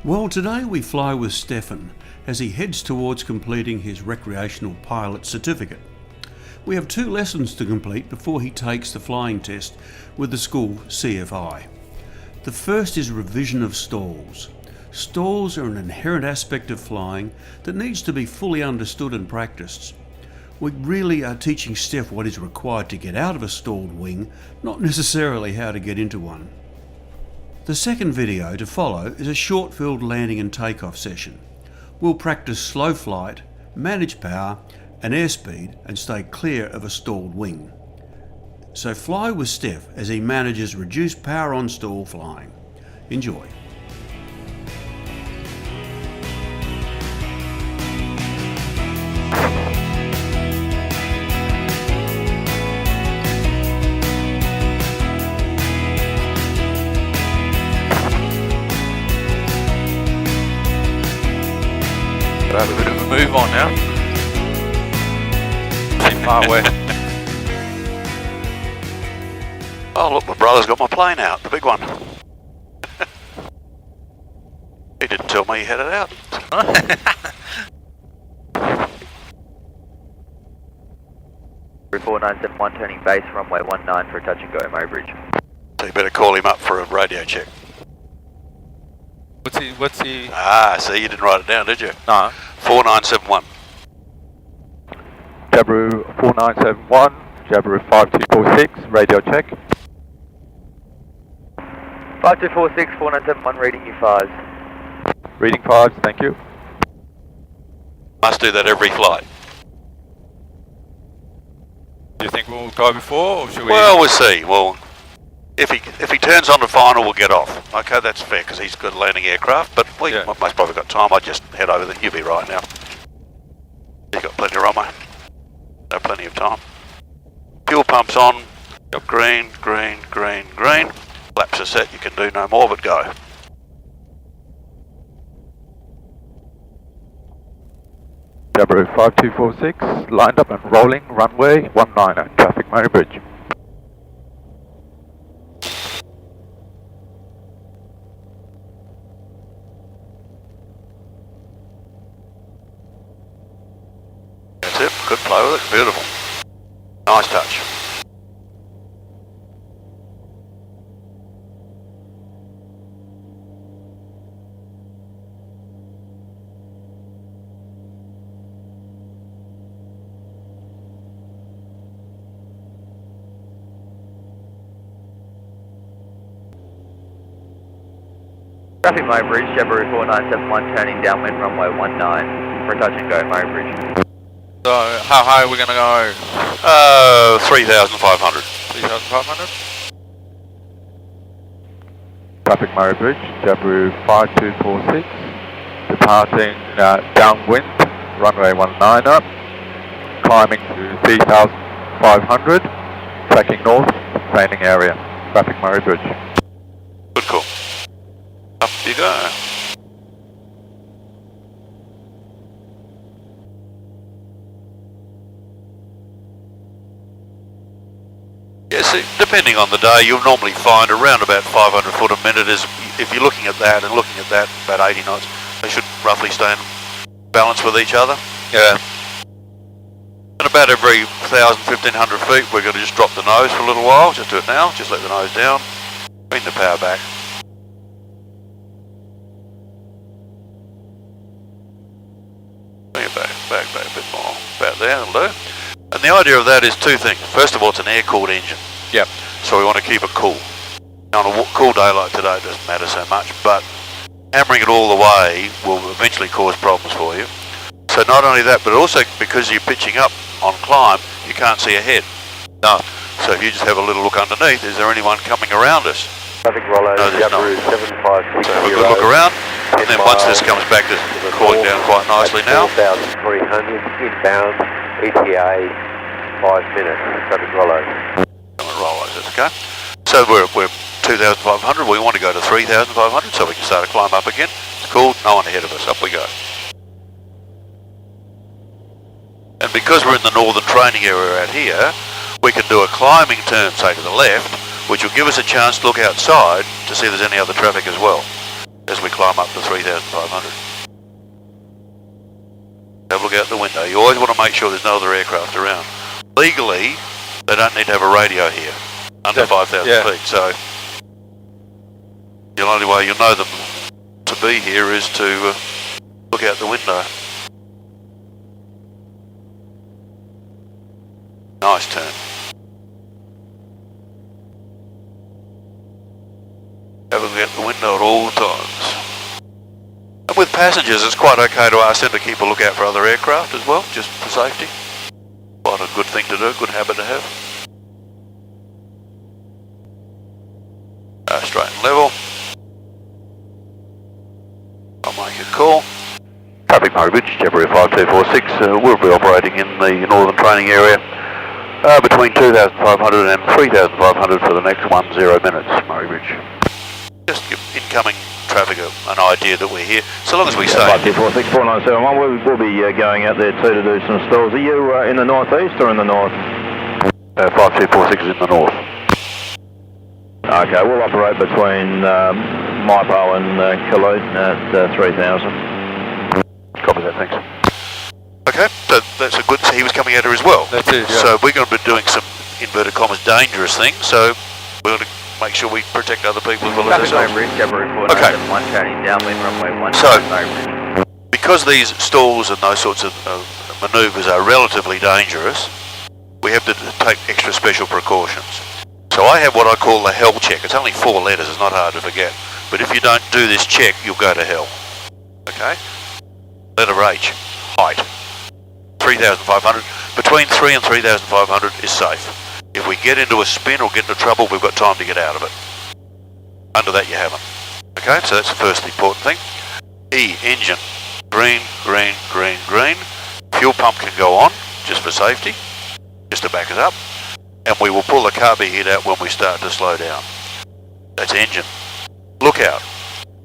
Well, today we fly with Stefan as he heads towards completing his recreational pilot certificate. We have 2 lessons to complete before he takes the flying test with the school CFI. The first is revision of stalls. Stalls are an inherent aspect of flying that needs to be fully understood and practiced. We really are teaching Steph what is required to get out of a stalled wing, not necessarily how to get into one. The second video to follow is a short field landing and takeoff session. We'll practice slow flight, manage power and airspeed and stay clear of a stalled wing. So fly with Steph as he manages reduced power on stall flying. Enjoy. Have a bit of a move on now. Too far away. Oh look, my brother's got my plane out, the big one. He didn't tell me he had it out. 4971 turning base, runway 19 for a touch and go, Murray Bridge. So you better call him up for a radio check. What's he? Ah, see, you didn't write it down, did you? No. 4971. Jabiru 4971, Jabiru 5246, radio check. 5246, 4971, reading you 5s. Reading 5s, thank you. Must do that every flight. Do you think we'll go before, or should we? Well, we'll see. Well, if he turns on the final, we'll get off. Okay, that's fair because he's good landing aircraft. But we most probably got time. I just head over there. You'll be right now. He's got plenty of runway. No, plenty of time. Fuel pumps on. Yep. Green, green, green, green. Flaps are set. You can do no more but go. Jabiru 5246, lined up and rolling, runway 19 at traffic Murray Bridge. That's it. Good play with it. Beautiful. Nice touch. Traffic Murray Bridge, Jabiru 4971 turning downwind, runway 19 for a touch and go, Murray Bridge. So, how high are we going to go? 3,500. 3,500? Traffic Murray Bridge, Jabiru 5246, departing downwind, runway 19 up, climbing to 3,500, tracking north, landing area, traffic Murray Bridge. Good call. Up you go. Yeah, see, depending on the day, you'll normally find around about 500 foot a minute is, if you're looking at that and looking at that, about 80 knots, they should roughly stay in balance with each other. Yeah. And about every 1,000, 1,500 feet, we're going to just drop the nose for a little while. Just do it now. Just let the nose down. Bring the power back. Bring it back a bit more. About there, that'll do. And the idea of that is 2 things. First of all, it's an air-cooled engine. Yep. So we want to keep it cool. Now, on a cool day like today, it doesn't matter so much, but hammering it all the way will eventually cause problems for you. So not only that, but also because you're pitching up on climb, you can't see ahead. No. So if you just have a little look underneath, is there anyone coming around us? Traffic Rollo, No, there's Jabiru 756. So have a good look around, and then once this comes back to cooling down quite nicely now. 4,300 inbound, ETA 5 minutes, traffic Rollo. Rollos, that's okay. So we're 2,500, we want to go to 3,500 so we can start to climb up again. It's cool, no one ahead of us, up we go. And because we're in the northern training area out here, we can do a climbing turn, say to the left, which will give us a chance to look outside to see if there's any other traffic as well. as we climb up to 3,500. Have a look out the window. You always want to make sure there's no other aircraft around. Legally, they don't need to have a radio here, under 5,000 feet, so the only way you'll know them to be here is to look out the window. Nice turn. Have a look out the window at all times. And with passengers, it's quite okay to ask them to keep a lookout for other aircraft as well, just for safety. Quite a good thing to do, good habit to have. Straight and level. I'll make a call. Traffic Murray Bridge, February 5246. We'll be operating in the northern training area between 2,500 and 3,500 for the next 10 minutes, Murray Bridge. Just give incoming traffic an idea that we're here, so long as we stay. 52464971, we'll be going out there too to do some stalls. Are you in the northeast or in the north? 5246 is in the north. Okay, we'll operate between Maipo and Kaloot at 3,000. Copy that, thanks. Okay, so that's a good, so he was coming at her as well. That's it, yeah. So we're going to be doing some, inverted commas, dangerous things, so we're going to make sure we protect other people as well as ourselves. Okay. So, because these stalls and those sorts of manoeuvres are relatively dangerous, we have to take extra special precautions. So I have what I call the hell check. It's only 4 letters, it's not hard to forget. But if you don't do this check, you'll go to hell. Okay? Letter H, height. 3,500. Between 3 and 3,500 is safe. If we get into a spin or get into trouble, we've got time to get out of it. Under that you haven't. Okay, so that's the first important thing. E, engine. Green, green, green, green. Fuel pump can go on, just for safety, just to back us up. And we will pull the carby head out when we start to slow down. That's engine. Lookout.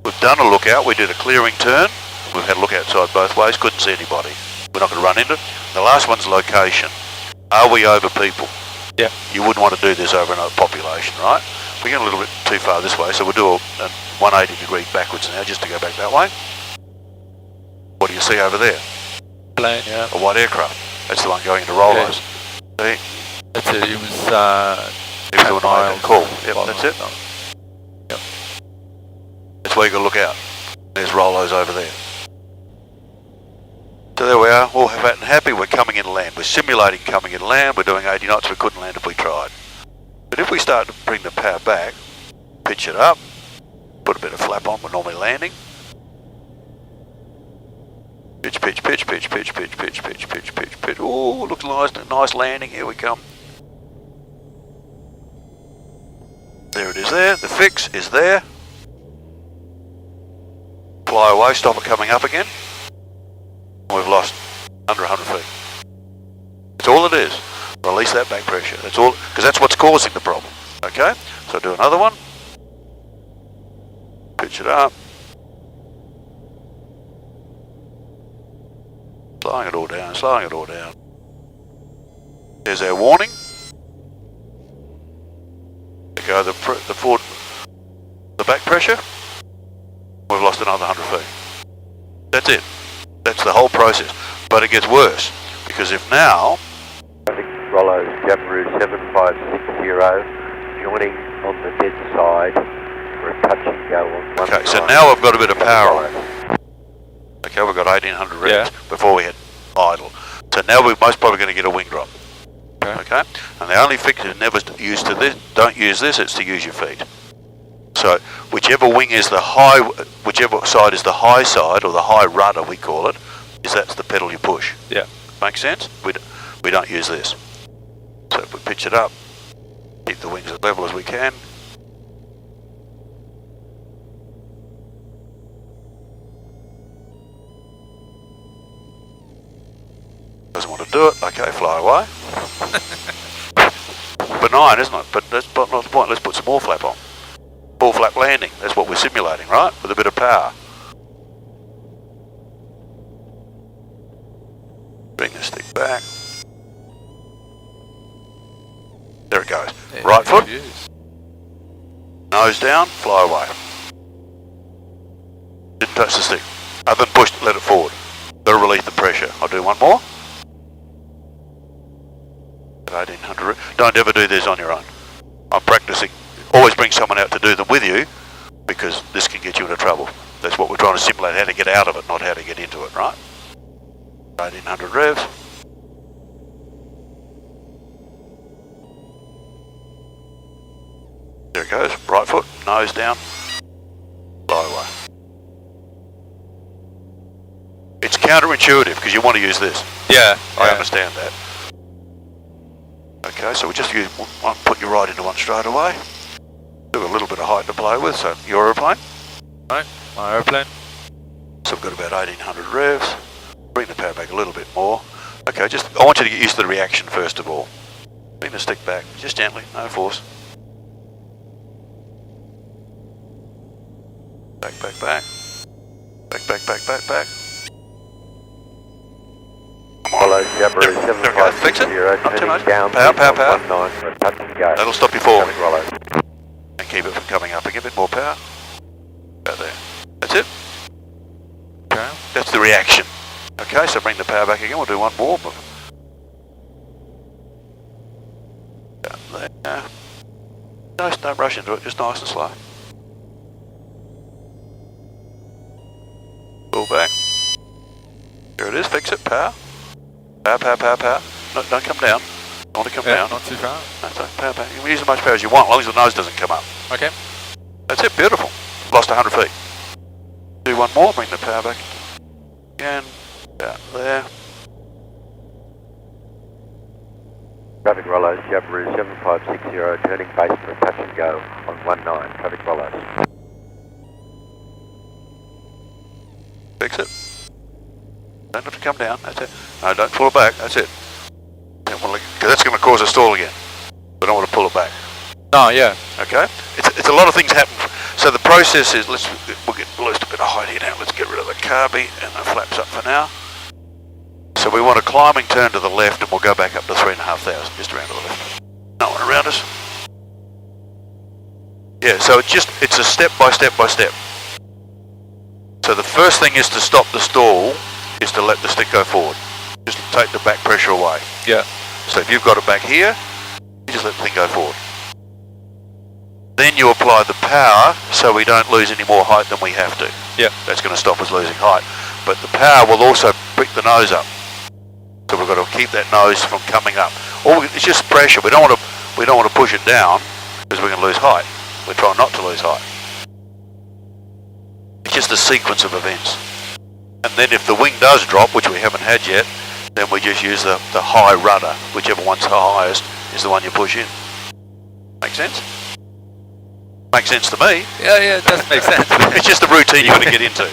We've done a lookout, we did a clearing turn. We've had a look outside both ways, couldn't see anybody. We're not going to run into it. The last one's location. Are we over people? Yeah. You wouldn't want to do this over another population, right? We're getting a little bit too far this way, so we'll do a 180 degree backwards now, just to go back that way. What do you see over there? Plane, yeah. A white aircraft. That's the one going into Rollos. See? That's it, it was doing an call. Yep, that's it. Yep. That's where you got to look out. There's Rollos over there. So there we are, all fat and happy, we're coming in land. We're simulating coming in land, we're doing 80 knots, we couldn't land if we tried. But if we start to bring the power back, pitch it up, put a bit of flap on, we're normally landing. Pitch, pitch, pitch, pitch, pitch, pitch, pitch, pitch, pitch, pitch, pitch. Ooh, looks nice, nice landing, here we come. There it is there, the fix is there. Fly away, stop it coming up again. We've lost under 100 feet. That's all it is. Release that back pressure. That's all, because that's what's causing the problem. Okay? So do another one. Pitch it up. Slowing it all down, slowing it all down. There's our warning. There go the back pressure. We've lost another 100 feet. That's it. That's the whole process. But it gets worse, because if now... Rollo, Jamroo 7560, joining on the dead side for a touch and go on one Okay, so side. now I've got a bit of power on. Okay, we've got 1800 readings before we had idle. So now we're most probably going to get a wing drop. Okay? And the only fix is never used to this, don't use this, it's to use your feet. So whichever wing is the high, whichever side is the high side, or the high rudder we call it, that's the pedal you push. Yeah. Make sense? We don't use this. So if we pitch it up, keep the wings as level as we can. Doesn't want to do it, okay, fly away. Benign, isn't it? But that's not the point, let's put some more flap on. Full flap landing, that's what we're simulating, right? With a bit of power. Bring the stick back. There it goes. Right foot. Nose down, fly away. touch the stick. Other than push, let it forward. That'll relieve the pressure. I'll do one more. 1800. Don't ever do these on your own. I'm practicing. Always bring someone out to do them with you, because this can get you into trouble. That's what we're trying to simulate, how to get out of it, not how to get into it, right? 1800 revs. There it goes. Right foot, nose down, fly away. It's counterintuitive because you want to use this. Yeah. I understand that. Okay, so we just use one, put you right into one straight away. Do a little bit of height to play with, so your aeroplane. Right, my aeroplane. So we've got about 1800 revs. Bring the power back a little bit more. Okay, just I want you to get used to the reaction first of all. Bring the stick back, just gently, no force. Back, back, back. Back, back, back, back, back. Follow Jabiru There we go, fix it. 756 Not too much. turning down. Power, power, power. 19 for a touch and go. That'll stop you falling. Traffic Rollo. And keep it from coming up again. A bit more power. About there. That's it. Okay. That's the reaction. Okay, so bring the power back again. We'll do one more. Down there. No, don't rush into it. Just nice and slow. Pull back. Here it is. Fix it. Power. Power, power, power, power. No, don't come down. I want to come down. Not too far. That's right. Power, power. You can use as much power as you want, as long as the nose doesn't come up. Okay. That's it. Beautiful. Lost 100 feet. Do one more. Bring the power back again. Out there. Traffic Rollo, Jabiru 7560 turning base for a touch and go on 19. Traffic Rollo. Fix it. Don't have to come down. That's it. No, don't pull it back. That's it. Because that's going to cause a stall again. We don't want to pull it back. No, yeah. Okay? It's a lot of things happen. So the process is, we'll get lost a bit of height here now. Let's get rid of the carby and the flaps up for now. So we want a climbing turn to the left and we'll go back up to 3,500, just around to the left. No one around us. Yeah, so it's a step by step by step. So the first thing is to stop the stall, is to let the stick go forward. Just take the back pressure away. Yeah. So if you've got it back here, you just let the thing go forward. Then you apply the power so we don't lose any more height than we have to. Yeah. That's going to stop us losing height. But the power will also pick the nose up. So we've got to keep that nose from coming up. It's just pressure. We don't want to push it down because we're going to lose height. We're trying not to lose height. It's just a sequence of events. And then if the wing does drop, which we haven't had yet, then we just use the high rudder. Whichever one's the highest is the one you push in. Make sense? Makes sense to me. Yeah, it does make sense. It's just the routine you've got to get into.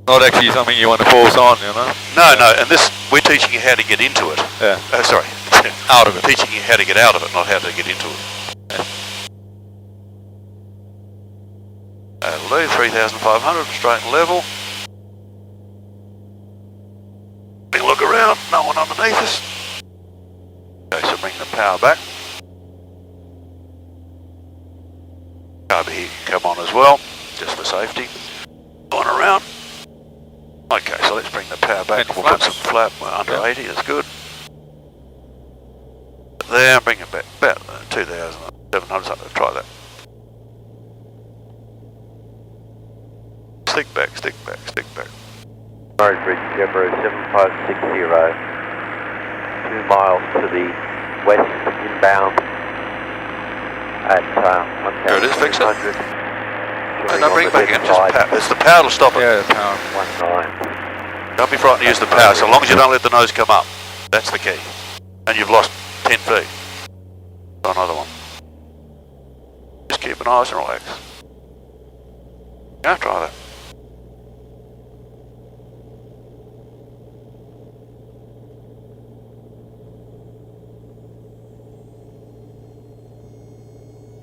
Not actually something you want to force on, you know? No, and this, we're teaching you how to get into it. Yeah. Sorry. Out of it. Teaching you how to get out of it, not how to get into it. Yeah. That'll do, 3,500, straight and level. Big look around, no one underneath us. Okay, so bring the power back. Over here can come on as well, just for safety. On around. Okay, so let's bring the power back. And We'll flaps. put some flap under 80, that's good. There, bring it back, about 2,700, something, try that. Stick back, stick back, stick back. Road Bridge, Jabiru 7560. 2 miles to the west, inbound at 1,200. There it is, fix it. Showing No, on bring it the back in, left just side, power. It's the power to stop it. Yeah, the power. 19. Don't be frightened to use the power, so long as you don't let the nose come up. That's the key. And you've lost 10 feet. Try another one. Just keep an eye and relax. Yeah, try that.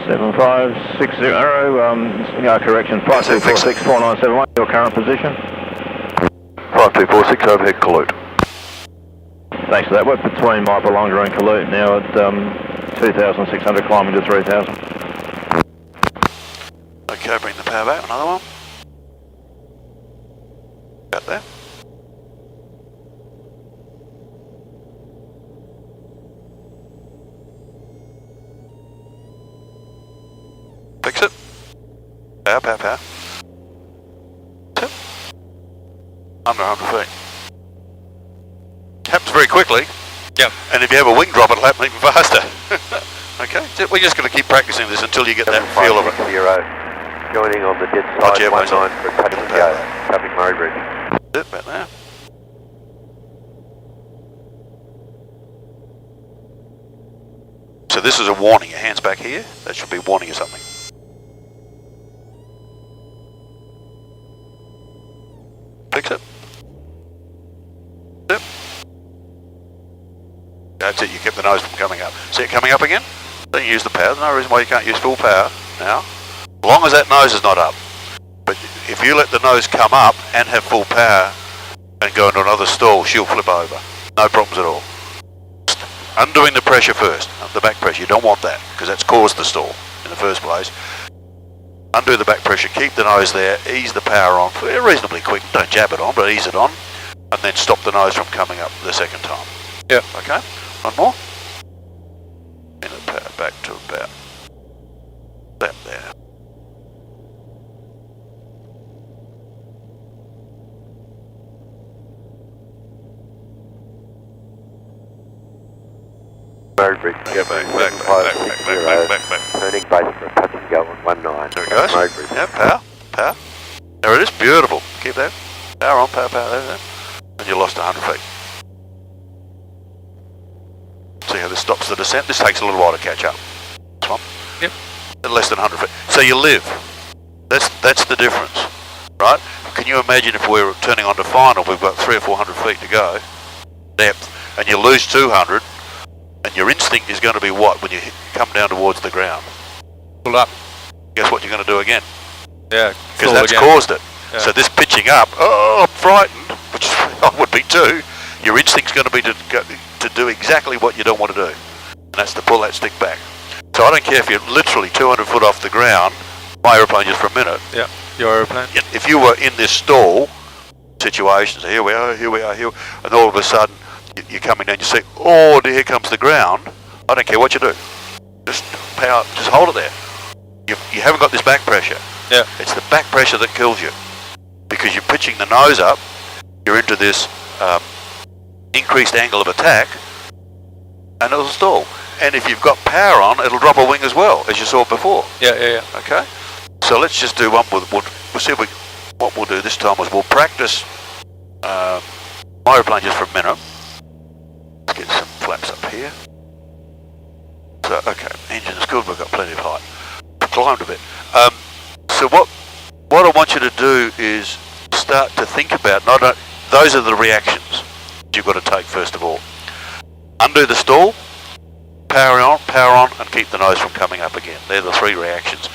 Seven 7560, correction, 5246 4971, your current position. 5246 overhead Kalute. Thanks for that. We're between Mypolonga and Kalute now at 2,600 climbing to 3,000. Okay, bring the power back, another one. About there. Fix it. Power, power, power. Tip. Under 100 feet. Happens very quickly. Yep. And if you have a wing drop, it'll happen even faster. Okay, so we're just going to keep practicing this until you get that feel of it. 7560, joining on the dead Roger, side, 19 mate. for touch and go. Traffic Murray Bridge. That's it, about there. So this is a warning. Your hands back here. That should be warning you something. Fix it. Yep. That's it. You kept the nose from coming up. See it coming up again? Don't use the power. There's no reason why you can't use full power now. As long as that nose is not up. But if you let the nose come up and have full power and go into another stall, she'll flip over. No problems at all. Undoing the pressure first, the back pressure. You don't want that because that's caused the stall in the first place. Undo the back pressure, keep the nose there, ease the power on reasonably quick. Don't jab it on, but ease it on, and then stop the nose from coming up the second time. Yeah. Okay. One more. And the power back to about that there. Murray Bridge, Back, back, back, back, back. turning base for touch and go on 19. There it goes. Murray Bridge. Yeah, power, power. There it is, beautiful. Keep that. Power on, power, power, there. And you lost 100 feet. See how this stops the descent? This takes a little while to catch up. This one. Yep. At less than 100 feet. So you live. That's the difference, right? Can you imagine if we were turning on to final, we've got 300 or 400 feet to go, depth, and you lose 200, and your instinct is going to be what when you come down towards the ground? Pull up. Guess what you're going to do again? Yeah. Because that's caused it. Yeah. So this pitching up, oh, I'm frightened, which I would be too. Your instinct's going to be to do exactly what you don't want to do, and that's to pull that stick back. So I don't care if you're literally 200 foot off the ground, my aeroplane just for a minute. Yeah. Your aeroplane. If you were in this stall situation, so here we are, and all of a sudden you're coming down, you see, oh dear, here comes the ground. I don't care what you do, just power, just hold it there. You haven't got this back pressure. Yeah. It's the back pressure that kills you, because you're pitching the nose up, you're into this increased angle of attack, and it'll stall. And if you've got power on, it'll drop a wing as well, as you saw before. Yeah, yeah, yeah. Okay? So let's just do one with, we'll see if what we'll do this time is we'll practice my aeroplane just for a minute. Let's get some flaps up here. So, okay, engine's good, we've got plenty of height. Climbed a bit. So what I want you to do is start to think about, those are the reactions you've got to take first of all. Undo the stall, power on, and keep the nose from coming up again. They're the three reactions.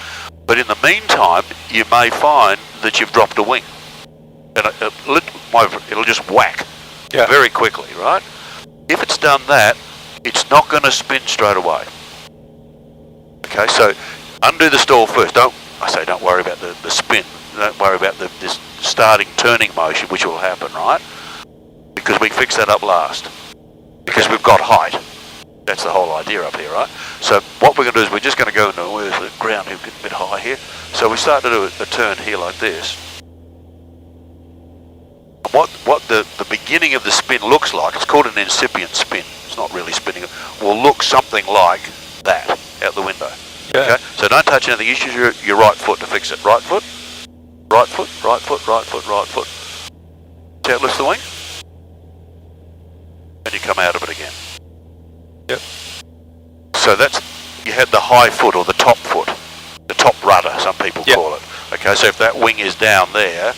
But in the meantime, you may find that you've dropped a wing. And it'll just whack very quickly, right? If it's done that, it's not going to spin straight away. Okay, so undo the stall first. Don't worry about the spin. Don't worry about this starting turning motion, which will happen, right? Because we fix that up last. Because we've got height. That's the whole idea up here, right? So what we're going to do is we're just going to go into, where's the ground here, get a bit high here. So we start to do a turn here like this. What the beginning of the spin looks like, it's called an incipient spin. It's not really spinning. Will look something like that out the window. Yeah. Okay? So don't touch anything. You use your right foot to fix it. Right foot, right foot, right foot, right foot, right foot. See how it lifts the wing? And you come out of it again. Yep. So you had the high foot or the top rudder, some people call it. Okay, so if that wing is down there,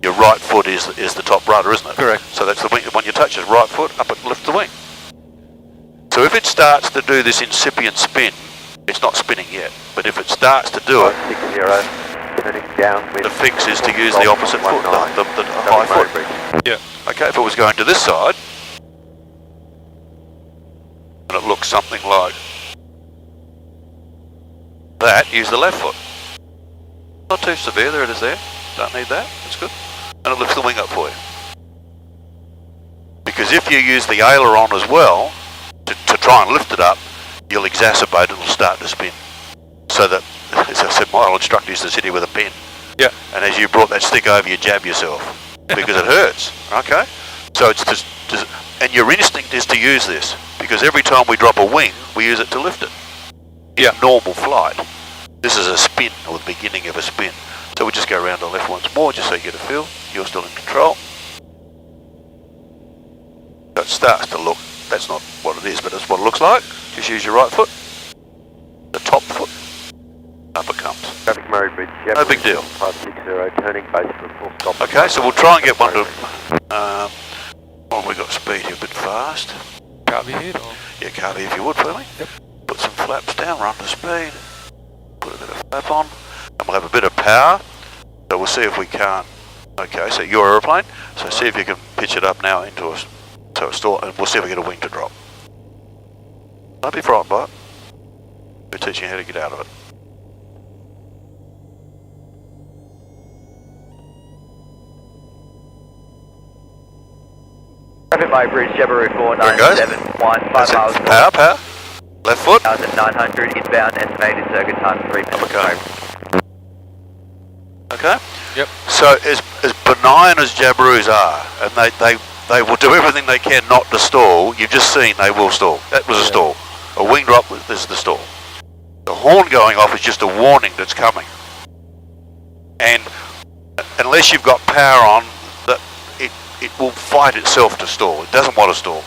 your right foot is the top rudder, isn't it? Correct. So that's the wing. When you touch it, right foot, up and lift the wing. So if it starts to do this incipient spin, it's not spinning yet. But if it starts to do it, 60, turning downwind. the fix is to use the opposite foot, the high foot. Yeah. Okay, if it was going to this side, and it looks something like that, use the left foot. Not too severe, there it is there. Don't need that, that's good. And it lifts the wing up for you. Because if you use the aileron as well, to try and lift it up, you'll exacerbate it, it'll start to spin. So that, as I said, my old instructor used to sit here with a pen. Yeah. And as you brought that stick over, you jab yourself. Because it hurts, okay? So it's just, and your instinct is to use this. Because every time we drop a wing, we use it to lift it. Yeah. Normal flight. This is a spin, or the beginning of a spin. So we just go around to the left once more, just so you get a feel. You're still in control. So it starts to look, that's not what it is, but that's what it looks like. Just use your right foot. The top foot. Up it comes. Traffic Murray Bridge, No big deal. 560, turning base for full stop. Okay, so we'll try and get one to, well, we got speed here a bit fast. Copy hit or? Yeah, Carby, if you would, for me. Yep. Put some flaps down, run to speed. Put a bit of flap on. And we'll have a bit of power. So we'll see if we can't. Okay, so your aeroplane. So see if you can pitch it up now into us. So it's still, and we'll see if we get a wing to drop. Don't be frightened by it. We're teaching you how to get out of it. Traffic Murray Bridge, Jabiru 4971, 5 That's miles it. Power, power. Left foot. 1,900 inbound, estimated circuit time 3 minutes. Okay. Okay? Yep. So as benign as Jabiroos are, and they will do everything they can not to stall, you've just seen they will stall. That was a stall. A wing drop is the stall. The horn going off is just a warning that's coming. And unless you've got power on, it will fight itself to stall. It doesn't want to stall,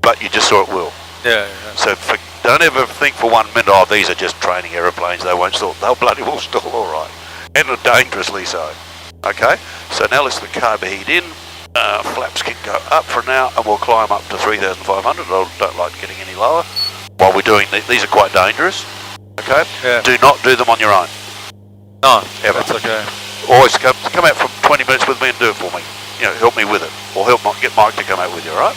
but you just saw it will. Yeah. So don't ever think for 1 minute, oh, these are just training aeroplanes, they won't stall. They'll bloody well stall, all right. And dangerously so. Okay, so now let's let the carb heat in. Flaps can go up for now, and we'll climb up to 3,500. I don't like getting any lower. While we're doing these are quite dangerous. Okay, Yeah. do not do them on your own. No, Ever. that's okay. Always come out for 20 minutes with me and do it for me. You know, help me with it, or help get Mike to come out with you, all right?